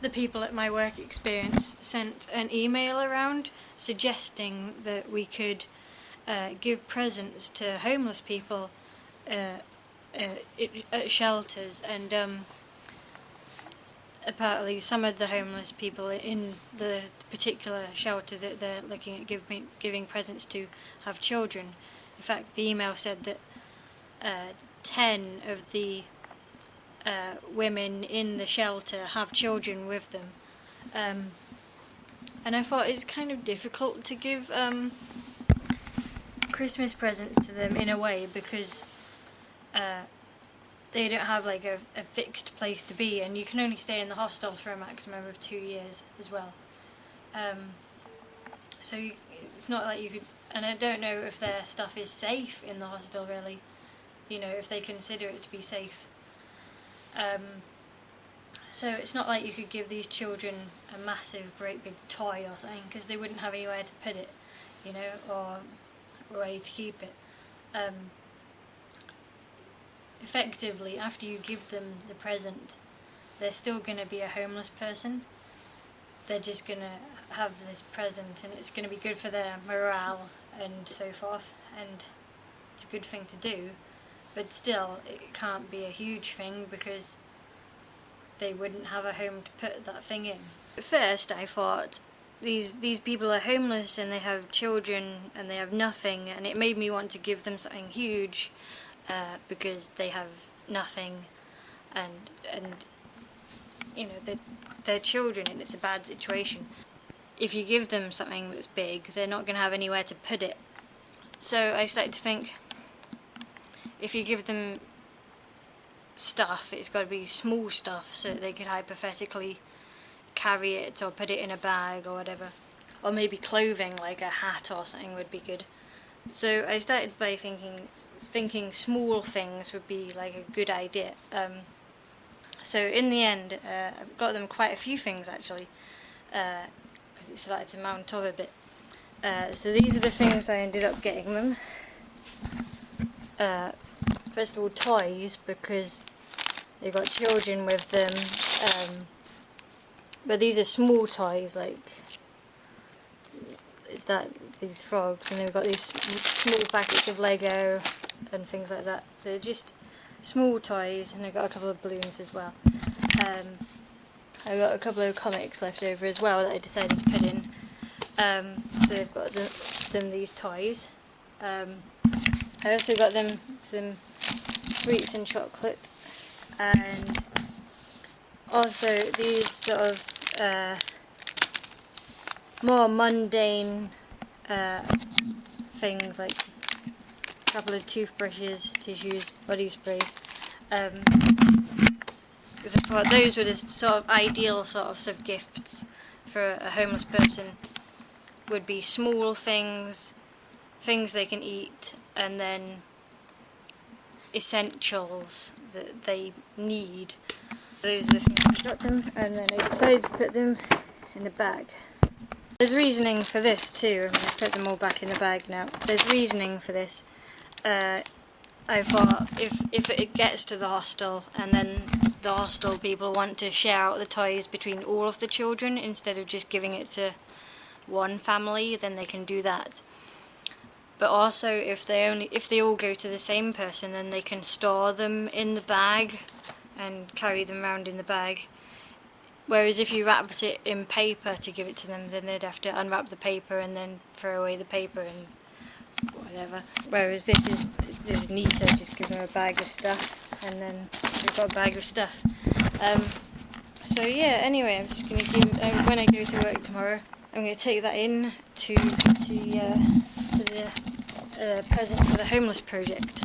the people at my work experience sent an email around suggesting that we could give presents to homeless people at shelters, and apparently some of the homeless people in the particular shelter that they're looking at giving presents to have children. In fact, the email said that 10 of the women in the shelter have children with them. And I thought it's kind of difficult to give Christmas presents to them in a way, because they don't have like a fixed place to be, and you can only stay in the hostel for a maximum of 2 years as well. So it's not like you could, and I don't know if their stuff is safe in the hostel really, you know, if they consider it to be safe. So it's not like you could give these children a massive, great big toy or something, because they wouldn't have anywhere to put it, you know, or a way to keep it. Effectively, after you give them the present, they're still going to be a homeless person. They're just going to have this present, and it's going to be good for their morale and so forth, and it's a good thing to do, but still it can't be a huge thing because they wouldn't have a home to put that thing in. At first I thought, these people are homeless and they have children and they have nothing, and it made me want to give them something huge because they have nothing, and you know, they're children and it's a bad situation. If you give them something that's big, they're not going to have anywhere to put it. So I started to think, if you give them stuff, it's got to be small stuff so that they could hypothetically carry it or put it in a bag or whatever. Or maybe clothing, like a hat or something, would be good. So I started by thinking small things would be like a good idea. So in the end, I've got them quite a few things actually, because it started to mount up a bit. So these are the things I ended up getting them. First of all, toys, because they've got children with them, but these are small toys, like these frogs, and they've got these small packets of Lego and things like that. So just small toys, and I've got a couple of balloons as well. I've got a couple of comics left over as well that I decided to put in. So I've got them these toys. I also got them some sweets and chocolate, and also these sort of more mundane things, like a couple of toothbrushes, tissues, body sprays. Because I thought those were the sort of ideal sorts of gifts for a homeless person. Would be small things they can eat, and then essentials that they need. Those are the things I got them, and then I decided to put them in a bag. There's reasoning for this too. I'm going to put them all back in the bag now. There's reasoning for this. I thought if it gets to the hostel and then the hostel people want to share out the toys between all of the children instead of just giving it to one family, then they can do that. But also, if they all go to the same person, then they can store them in the bag and carry them around in the bag. Whereas if you wrapped it in paper to give it to them, then they'd have to unwrap the paper and then throw away the paper and whatever. Whereas this is neater, just give them a bag of stuff, and then they've got a bag of stuff. So yeah, anyway, I'm just going to give, when I go to work tomorrow, I'm going to take that in to the Presents for the Homeless project.